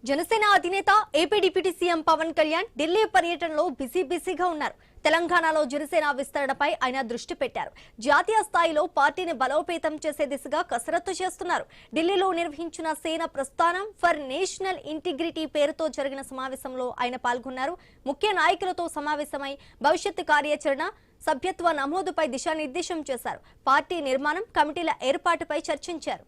జనసేన అధినేత AP deputy CM Pawan Kalyan Delhi పర్యటనలో బిజీగా ఉన్నారు. తెలంగాణలో జనసేన విస్తరణపై ఆయన దృష్టి పెట్టారు. జాతీయ స్థాయిలో పార్టీని బలోపేతం చేసే దిశగా కసరత్తు చేస్తున్నారు. ఢిల్లీలో నిర్వహించిన సేన ప్రస్థానం ఫర్ నేషనల్ ఇంటిగ్రిటీ పేరుతో జరిగిన సమావేశంలో ఆయన పాల్గొన్నారు. ముఖ్య నాయకులతో సమావేశమై భవిష్యత్తు కార్యాచరణ, సభ్యత్వ నమోదుపై దిశానిర్దేశం చేశారు. పార్టీ నిర్మాణం, కమిటీల ఏర్పాటుపై చర్చించారు.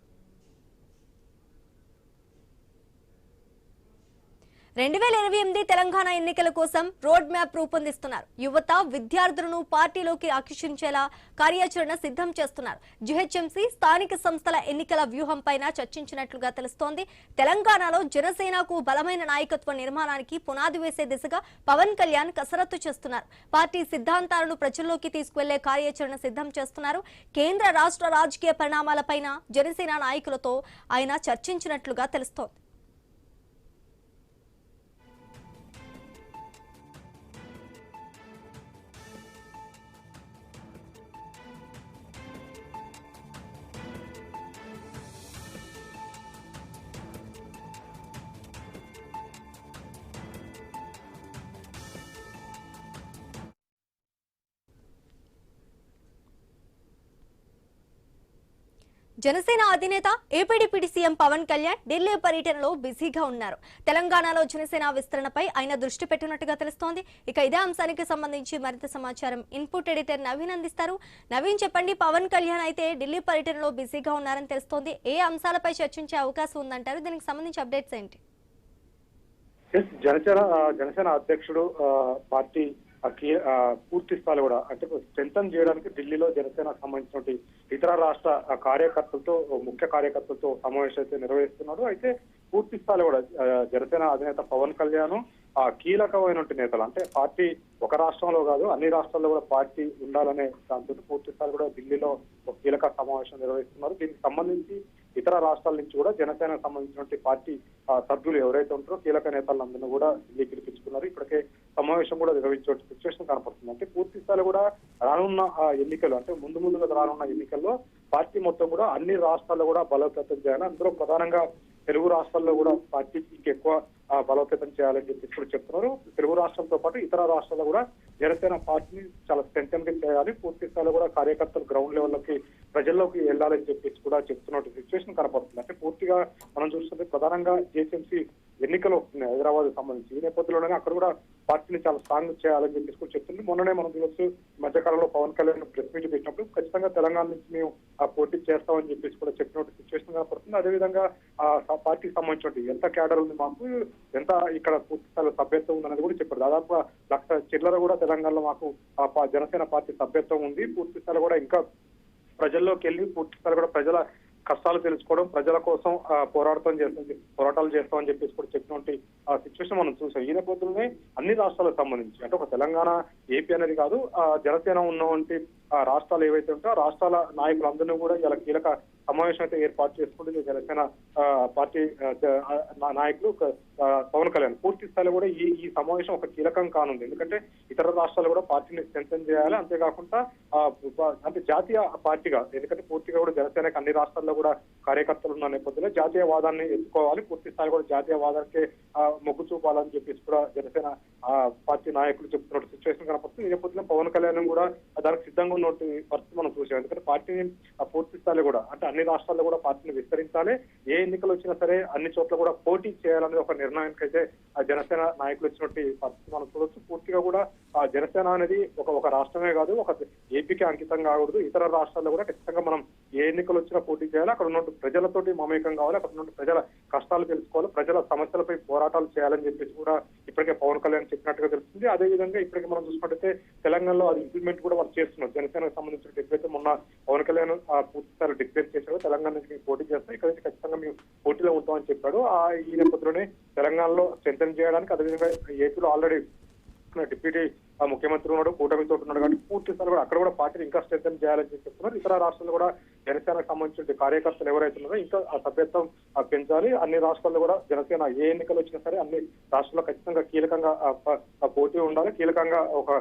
2028 తెలంగాణ ఎన్నికల కోసం రోడ్ మ్యాప్ రూపొందిస్తున్నారు. యువత, విద్యార్థులను పార్టీలోకి ఆకర్షించేలా కార్యాచరణ సిద్ధం చేస్తున్నారు. జీహెచ్ఎంసీ, స్థానిక సంస్థల ఎన్నికల వ్యూహంపైన చర్చించినట్లుగా తెలుస్తోంది. తెలంగాణలో జనసేనకు బలమైన నాయకత్వ నిర్మాణానికి పునాది వేసే దిశగా పవన్ కళ్యాణ్ కసరత్తు చేస్తున్నారు. పార్టీ సిద్ధాంతాలను ప్రజల్లోకి తీసుకువెళ్లే కార్యాచరణ సిద్ధం చేస్తున్నారు. కేంద్ర, రాష్ట్ర రాజకీయ పరిణామాలపైన జనసేన నాయకులతో ఆయన చర్చించినట్లుగా తెలుస్తోంది. జనసేన అధినేత AP deputy CM Pawan Kalyan Delhi పర్యటనలో బిజీగా ఉన్నారు. తెలంగాణలో జనసేన విస్తరణపై ఆయన దృష్టి పెట్టినట్టుగా తెలుస్తోంది. ఇక ఇదే అంశానికి సంబంధించి మరింత సమాచారం ఇన్పుట్ ఎడిటర్ నవీన్ అందిస్తారు. నవీన్, చెప్పండి, పవన్ కళ్యాణ్ అయితే ఢిల్లీ పర్యటనలో బిజీగా ఉన్నారని తెలుస్తోంది. ఏ అంశాలపై చర్చించే అవకాశం ఉందంటారు? దీనికి సంబంధించి అప్డేట్స్ ఏంటి? జనసేన అధ్యక్షుడు పార్టీ పూర్తి స్థాయిలో కూడా అంటే స్ట్రెంథన్ చేయడానికి ఢిల్లీలో జనసేనకు సంబంధించిన ఇతర రాష్ట్ర కార్యకర్తలతో, ముఖ్య కార్యకర్తలతో సమావేశం అయితే నిర్వహిస్తున్నాడు. అయితే పూర్తి స్థాయిలో కూడా జనసేన అధినేత పవన్ కళ్యాణ్ కీలకమైన నేతలు, అంటే పార్టీ ఒక రాష్ట్రంలో కాదు అన్ని రాష్ట్రాల్లో కూడా పార్టీ ఉండాలనే దాంతో పూర్తి స్థాయిలో కూడా ఢిల్లీలో ఒక కీలక సమావేశం నిర్వహిస్తున్నారు. దీనికి సంబంధించి ఇతర రాష్ట్రాల నుంచి కూడా జనసేనకు సంబంధించిన పార్టీ సభ్యులు ఎవరైతే ఉంటారో కీలక నేతలందరినీ కూడా ఢిల్లీ పిలిపించుకున్నారు. ఇప్పటికే సమావేశం కూడా నిర్వహించే సిచ్యువేషన్ కనపడుతుంది. అంటే పూర్తి స్థాయిలో కూడా రానున్న ఎన్నికలు, అంటే ముందుగా రానున్న ఎన్నికల్లో పార్టీ మొత్తం కూడా అన్ని రాష్ట్రాల్లో కూడా బలోపేతం చేయాలి. అందులో ప్రధానంగా తెలుగు రాష్ట్రాల్లో కూడా పార్టీకి ఇంకెక్కువ బలోపేతం చేయాలని చెప్పి కూడా చెప్తున్నారు. తెలుగు రాష్ట్రంతో పాటు ఇతర రాష్ట్రాల్లో కూడా జనసేన పార్టీని చాలా స్ట్రెంథన్ గా చేయాలి. పూర్తి స్థాయిలో కూడా కార్యకర్తలు గ్రౌండ్ లెవెల్లోకి, ప్రజల్లోకి వెళ్ళాలని చెప్పేసి కూడా చెప్తున్నట్టు సిచ్యువేషన్ కనపడుతుంది. అంటే పూర్తిగా మనం చూస్తుంటే ప్రధానంగా జీహెచ్ఎంసీ ఎన్నికలు వస్తున్నాయి హైదరాబాద్ సంబంధించి. ఈ నేపథ్యంలోనే అక్కడ కూడా పార్టీని చాలా స్ట్రాంగ్ చేయాలని చెప్పేసి కూడా చెప్తుంది. మొన్ననే మనం చూడొచ్చు, మధ్యకాలంలో పవన్ కళ్యాణ్ ప్రెస్ మీట్ పెట్టినప్పుడు ఖచ్చితంగా తెలంగాణ నుంచి మేము పోటీ చేస్తామని చెప్పేసి కూడా చెప్పినట్టు సిచ్యువేషన్ కనపడుతుంది. అదేవిధంగా పార్టీకి సంబంధించిన ఎంత క్యాడర్ ఉంది, మాకు ఎంత ఇక్కడ పూర్తి స్థాయిలో సభ్యత్వం ఉందనేది కూడా చెప్పారు. దాదాపు 1,00,000 చిల్లర కూడా తెలంగాణలో మాకు జనసేన పార్టీ సభ్యత్వం ఉంది. పూర్తి స్థాయిలో కూడా ఇంకా ప్రజల్లోకి వెళ్ళి పూర్తి స్థాయిలో కూడా ప్రజల కష్టాలు తెలుసుకోవడం, ప్రజల కోసం పోరాటాలు చేస్తామని చెప్పేసి కూడా చెప్పినటువంటి సిచ్యువేషన్ మనం చూసాం. ఈ నేపథ్యంలోనే అన్ని రాష్ట్రాలకు సంబంధించి, అంటే ఒక తెలంగాణ, ఏపీ అనేది కాదు, జనసేన ఉన్నటువంటి రాష్ట్రాలు ఏవైతే ఉంటాయో రాష్ట్రాల నాయకులందరినీ కూడా ఇలా కీలక సమావేశం అయితే ఏర్పాటు చేసుకుంటుంది జనసేన పార్టీ నాయకులు పవన్ కళ్యాణ్. పూర్తి స్థాయిలో కూడా ఈ సమావేశం ఒక కీలకం కానుంది. ఎందుకంటే ఇతర రాష్ట్రాలు కూడా పార్టీని స్ట్రెంథన్ చేయాలి. అంతేకాకుండా అంటే జాతీయ పార్టీగా, ఎందుకంటే పూర్తిగా కూడా జనసేనకి అన్ని రాష్ట్రాల్లో కూడా కార్యకర్తలు ఉన్న నేపథ్యంలో జాతీయవాదాన్ని ఎత్తుకోవాలి. పూర్తి స్థాయి కూడా జాతీయవాదానికి మొగ్గు చూపాలని చెప్పేసి కూడా జనసేన పార్టీ నాయకులు చెప్తున్న సిచ్యువేషన్ కనపడుతుంది. ఈ నేపథ్యంలో పవన్ కళ్యాణ్ కూడా దానికి సిద్ధంగా ఉన్నట్టు పరిస్థితి మనం చూసాం. ఎందుకంటే పార్టీని పూర్తి స్థాయిలో కూడా, అంటే అన్ని రాష్ట్రాల్లో కూడా పార్టీని విస్తరించాలి. ఏ ఎన్నికలు వచ్చినా సరే అన్ని చోట్ల కూడా పోటీ చేయాలనేది ఒక నిర్ణయానికి అయితే జనసేన నాయకులు వచ్చినట్టు పరిస్థితి మనం చూడొచ్చు. పూర్తిగా కూడా జనసేన అనేది ఒక రాష్ట్రమే కాదు, ఒక ఏపీకి అంకితం కాకూడదు. ఇతర రాష్ట్రాల్లో కూడా ఖచ్చితంగా మనం ఏ ఎన్నికలు వచ్చినా పోటీ చేయాలి. అక్కడ ఉన్న ప్రజలతోటి మమేకం కావాలి. అక్కడ ఉన్న ప్రజల కష్టాలు తెలుసుకోవాలి, ప్రజల సమస్యలపై పోరాటాలు చేయాలని చెప్పేసి కూడా ఇప్పటికే పవన్ కళ్యాణ్ చెప్పినట్టుగా తెలుస్తుంది. అదేవిధంగా ఇప్పటికే మనం చూసుకుంటే తెలంగాణలో అది ఇంప్లిమెంట్ కూడా వాళ్ళు చేస్తున్నారు. జనసేనకు సంబంధించిన ఎప్పుడైతే మొన్న పవన్ కళ్యాణ్ పూర్తి స్థాయిలో డిక్లేర్ చేశారో తెలంగాణ నుంచి మేము పోటీ చేస్తాం, ఇక్కడైతే ఖచ్చితంగా మేము పోటీలో ఉంటామని చెప్పాడు. ఈ నేపథ్యంలోనే తెలంగాణలో స్ట్రెంథన్ చేయడానికి, అదేవిధంగా ఏపీలో ఆల్రెడీ డిప్యూటీ ముఖ్యమంత్రి ఉన్నాడు, కూటమితో ఉన్నాడు కాబట్టి పూర్తి స్థాయిలో కూడా అక్కడ కూడా పార్టీని ఇంకా స్ట్రెంథెన్ చేయాలని చెప్తున్నారు. ఇతర రాష్ట్రాల్లో కూడా జనసేనకు సంబంధించిన కార్యకర్తలు ఎవరైతే ఉన్నారో ఇంకా ఆ సభ్యత్వం పెంచాలి. అన్ని రాష్ట్రాల్లో కూడా జనసేన ఏ ఎన్నికలు వచ్చినా సరే అన్ని రాష్ట్రాల్లో ఖచ్చితంగా కీలకంగా పోటీ ఉండాలి, కీలకంగా ఒక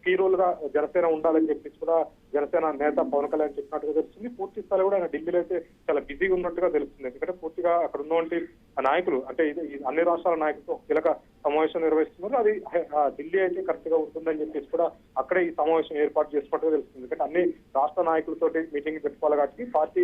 కీ రోల్ గా జనసేన ఉండాలని చెప్పేసి కూడా జనసేన నేత పవన్ కళ్యాణ్ చెప్పినట్టుగా తెలుస్తుంది. పూర్తి స్థాయిలో కూడా ఆయన ఢిల్లీలో అయితే చాలా బిజీగా ఉన్నట్టుగా తెలుస్తుంది. ఎందుకంటే పూర్తిగా అక్కడ ఉన్నటువంటి నాయకులు అంటే ఇది అన్ని రాష్ట్రాల నాయకులతో కీలక సమావేశం నిర్వహిస్తున్నారు. అది ఢిల్లీ అయితే కరెక్ట్ గా ఉంటుందని చెప్పేసి కూడా అక్కడే ఈ సమావేశం ఏర్పాటు చేసుకున్నట్టుగా తెలుస్తుంది. ఎందుకంటే అన్ని రాష్ట్ర నాయకులతోటి మీటింగ్ పెట్టుకోవాలి కాబట్టి పార్టీ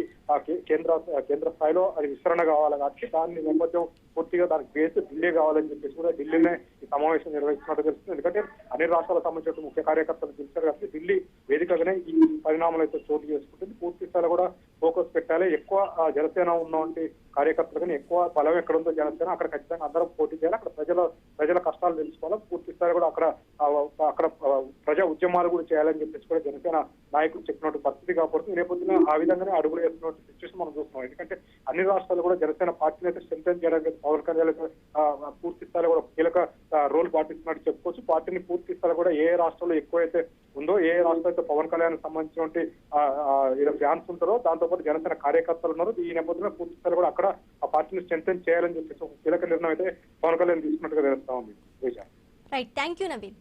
కేంద్ర స్థాయిలో అది విస్తరణ కావాలి కాబట్టి దాన్ని నేపథ్యం పూర్తిగా దానికి బేస్ ఢిల్లీ కావాలని చెప్పేసి కూడా ఢిల్లీనే ఈ సమావేశం నిర్వహిస్తున్నట్టు తెలుస్తుంది. ఎందుకంటే అన్ని రాష్ట్రాలకు సంబంధించిన ముఖ్య కార్యకర్తలు పిలిచారు కాబట్టి ఢిల్లీ వేదికగానే ఈ పరిణామాలు అయితే చోటు చేసుకుంటుంది. పూర్తి స్థాయిలో కూడా ఫోకస్ పెట్టాలి. ఎక్కువ జనసేన ఉన్నటువంటి కార్యకర్తలు కానీ ఎక్కువ బలం ఎక్కడ ఉందో జనసేన అక్కడ ఖచ్చితంగా అందరం పోటీ చేయాలి. అక్కడ ప్రజల కష్టాలు తెలుసుకోవాలి. పూర్తి స్థాయి కూడా అక్కడ ప్రజా ఉద్యమాలు కూడా చేయాలని చెప్పేసి కూడా జనసేన నాయకులు చెప్పినట్టు పరిస్థితి కాబట్టి నేపథ్యంలో ఆ విధంగానే అడుగులు వేస్తున్నట్టు సిచ్యువేషన్ మనం చూస్తున్నాం. ఎందుకంటే అన్ని రాష్ట్రాలు కూడా జనసేన పార్టీని అయితే స్ట్రెంథెన్ చేయడానికి పవన్ కళ్యాణ్ పూర్తి స్థాయిలో కూడా కీలక రోల్ పాటిస్తున్నట్టు చెప్పుకోవచ్చు. పార్టీని పూర్తి స్థాయిలో కూడా ఏ రాష్ట్రంలో ఎక్కువైతే ఉందో, ఏ రాష్ట్రంలో అయితే పవన్ కళ్యాణ్ సంబంధించినటువంటి ఫ్యాన్స్ ఉంటారో దాంతోపాటు జనసేన కార్యకర్తలు ఉన్నారు. ఈ నేపథ్యంలో పూర్తి స్థాయిలో కూడా అక్కడ ఆ పార్టీని స్ట్రెంథెన్ చేయాలని చెప్పేసి ఒక కీలక నిర్ణయం అయితే పవన్ కళ్యాణ్ తీసుకున్నట్టుగా తెలుస్తా ఉంది. Right, thank you Naveen.